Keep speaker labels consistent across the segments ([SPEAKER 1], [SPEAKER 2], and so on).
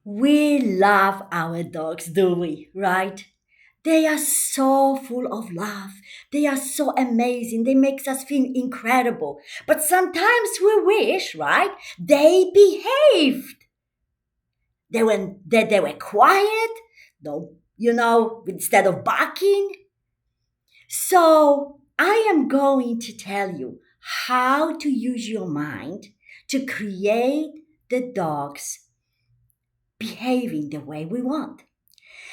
[SPEAKER 1] We love our dogs, do we? Right? They are so full of love. They are so amazing. They make us feel incredible. But sometimes we wish, right? They behaved. They were quiet, though, instead of barking. So I am going to tell you how to use your mind to create the dogs behaving the way we want.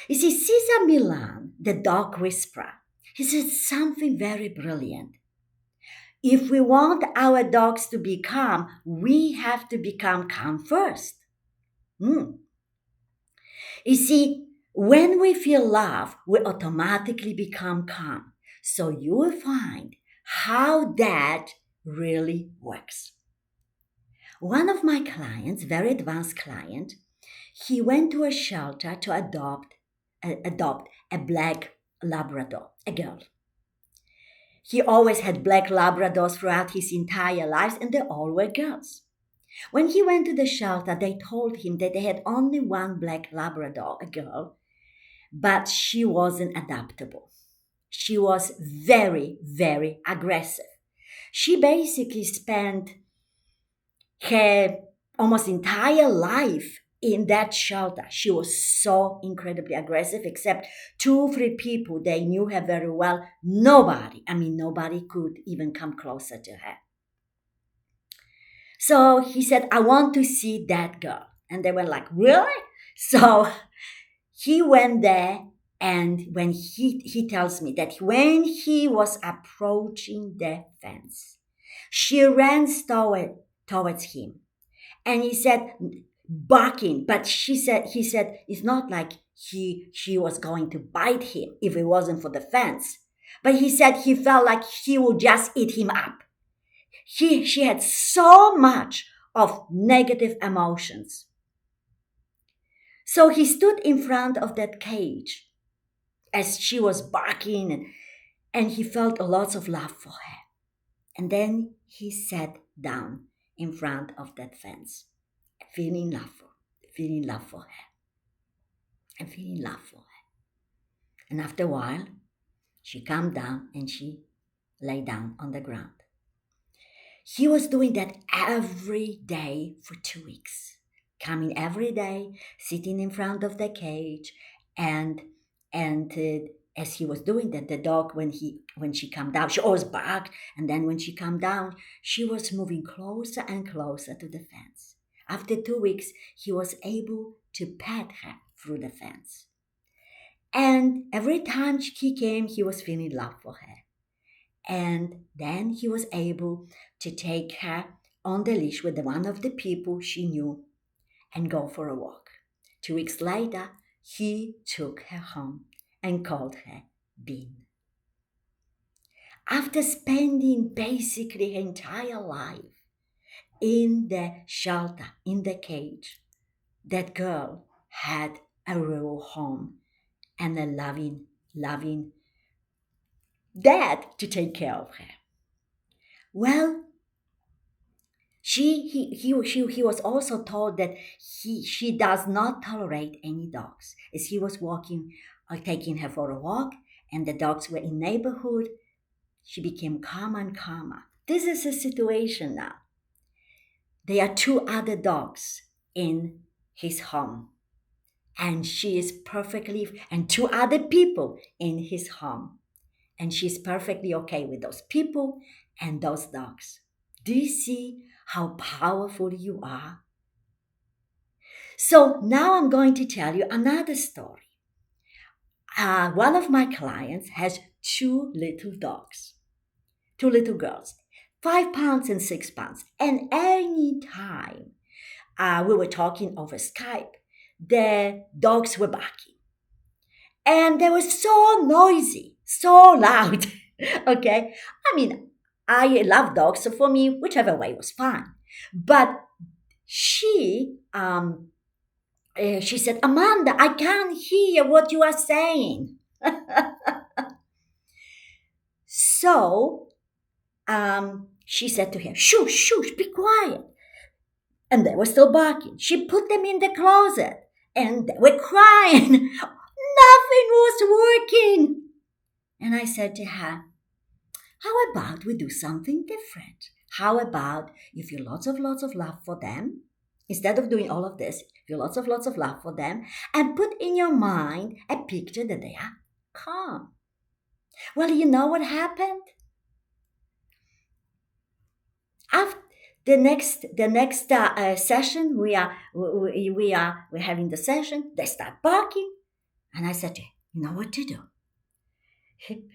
[SPEAKER 1] You see, Cesar Milan, the dog whisperer, he said something very brilliant. If we want our dogs to be calm, we have to become calm first. Hmm. You see, when we feel love, we automatically become calm. So you will find how that really works. One of my clients, very advanced client, he went to a shelter to adopt a black Labrador, a girl. He always had black Labradors throughout his entire life, and they all were girls. When he went to the shelter, they told him that they had only one black Labrador, a girl, but she wasn't adaptable. She was very, very aggressive. She basically spent her almost entire life in that shelter. She was so incredibly aggressive, except 2, 3 people. They knew her very well. Nobody could even come closer to her. So he said, I want to see that girl. And they were like, really? So he went there, and when he tells me that when he was approaching the fence, she ran towards him. And he said, barking, but he said it's not like she was going to bite him if it wasn't for the fence. But he said he felt like he would just eat him up. She had so much of negative emotions. So he stood in front of that cage as she was barking, and he felt a lot of love for her. And then he sat down in front of that fence, feeling love for her, and feeling love for her. And after a while, she calmed down and she lay down on the ground. He was doing that every day for 2 weeks, coming every day, sitting in front of the cage, and as he was doing that, the dog, when she calmed down, she always barked, and then when she calmed down, she was moving closer and closer to the fence. After 2 weeks, he was able to pet her through the fence. And every time he came, he was feeling love for her. And then he was able to take her on the leash with one of the people she knew and go for a walk. 2 weeks later, he took her home and called her Bean. After spending basically her entire life in the shelter, in the cage, that girl had a real home and a loving dad to take care of her. Well, he was also told that she does not tolerate any dogs. As he was walking or taking her for a walk, and the dogs were in neighborhood, she became calmer and calmer. This is a situation now. There are 2 other dogs in his home, and she is perfectly, and 2 other people in his home, and she's perfectly okay with those people and those dogs. Do you see how powerful you are? So now I'm going to tell you another story. One of my clients has 2 little dogs, 2 little girls, 5 pounds and 6 pounds. And any time we were talking over Skype, the dogs were barking. And they were so noisy, so loud. Okay? I love dogs, so for me, whichever way was fine. But she said, Amanda, I can't hear what you are saying. So she said to him, shush, be quiet. And they were still barking. She put them in the closet and they were crying. Nothing was working. And I said to her, how about we do something different? How about you feel lots of love for them? Instead of doing all of this, feel lots of love for them and put in your mind a picture that they are calm. Well, you know what happened? After the next session, we're having the session. They start barking, and I said, you know what to do?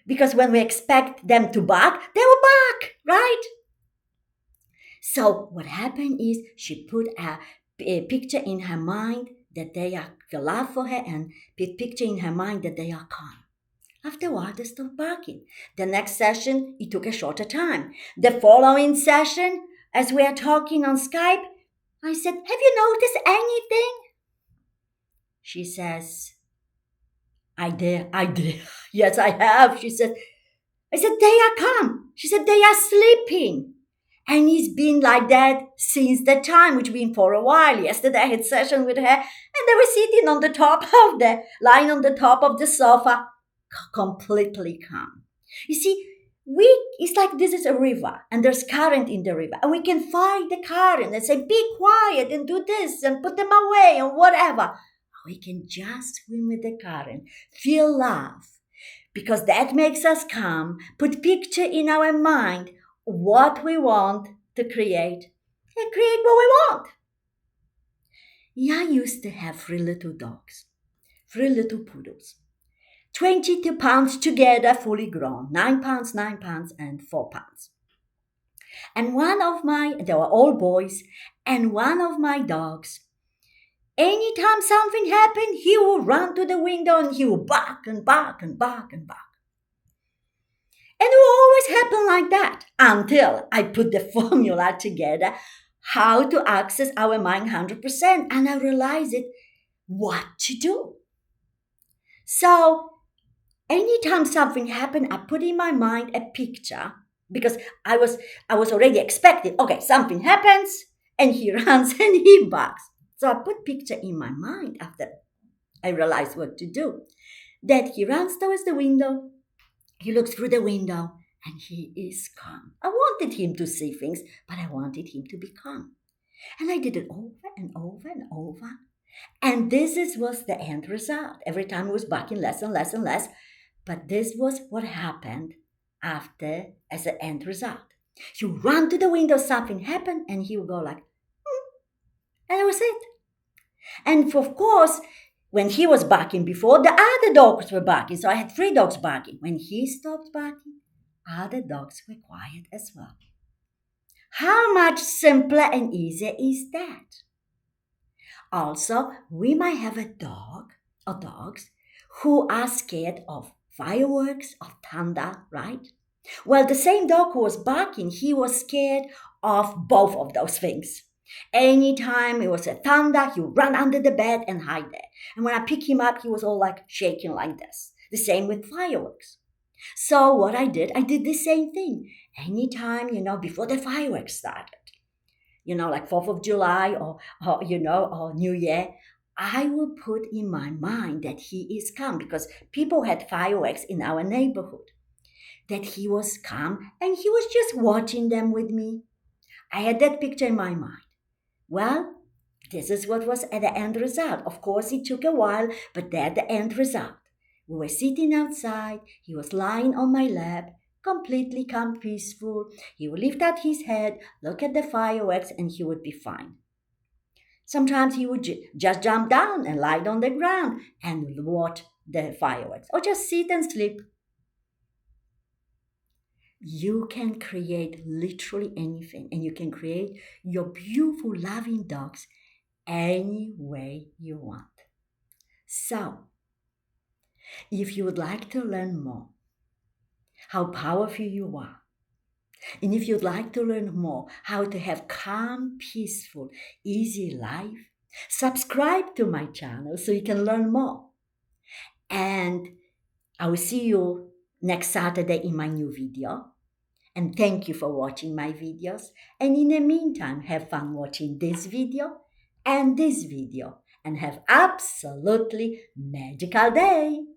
[SPEAKER 1] Because when we expect them to bark, they will bark, right? So what happened is she put a picture in her mind that they are the love for her, and picture in her mind that they are calm. After a while, they stopped barking. The next session, it took a shorter time. The following session, as we are talking on Skype, I said, have you noticed anything? She says, I did. Yes, I have. She said, I said, they are calm. She said, they are sleeping. And it's been like that since the time, which been for a while. Yesterday I had session with her, and they were sitting on the top of lying on the top of the sofa, completely calm. You see, it's like this is a river, and there's current in the river, and we can fight the current and say, be quiet and do this and put them away and whatever. We can just swim with the current, feel love, because that makes us calm, put picture in our mind what we want to create, and create what we want. Yeah, I used to have 3 little dogs, 3 little poodles, 22 pounds together, fully grown, 9 pounds, 9 pounds, and 4 pounds. And they were all boys, and one of my dogs, anytime something happened, he would run to the window and he would bark and bark and bark and bark. And it will always happen like that until I put the formula together, how to access our mind 100%. And I realized what to do. So anytime something happened, I put in my mind a picture, because I was already expecting, okay, something happens and he runs and he barks. So I put picture in my mind after I realized what to do. That he runs towards the window, he looks through the window, and he is calm. I wanted him to see things, but I wanted him to be calm. And I did it over and over and over. And was the end result. Every time he was barking less and less and less. But this was what happened after as an end result. He would run to the window, something happened, and he would go like, and that was it. And of course, when he was barking before, the other dogs were barking. So I had 3 dogs barking. When he stopped barking, other dogs were quiet as well. How much simpler and easier is that? Also, we might have a dog or dogs who are scared of fireworks, of thunder, right? Well, the same dog who was barking, he was scared of both of those things. Anytime it was a thunder, he would run under the bed and hide there. And when I pick him up, he was all like shaking like this. The same with fireworks. So what I did the same thing. Anytime, before the fireworks started, like 4th of July or New Year, I would put in my mind that he is calm, because people had fireworks in our neighborhood, that he was calm and he was just watching them with me. I had that picture in my mind. Well, this is what was at the end result. Of course, it took a while, but that's the end result. We were sitting outside. He was lying on my lap, completely calm, peaceful. He would lift out his head, look at the fireworks, and he would be fine. Sometimes he would just jump down and lie on the ground and watch the fireworks, or just sit and sleep. You can create literally anything, and you can create your beautiful, loving dogs any way you want. So, if you would like to learn more how powerful you are, and if you'd like to learn more how to have calm, peaceful, easy life, subscribe to my channel so you can learn more. And I will see you next Saturday in my new video. And thank you for watching my videos. And in the meantime, have fun watching this video and this video. and have absolutely magical day.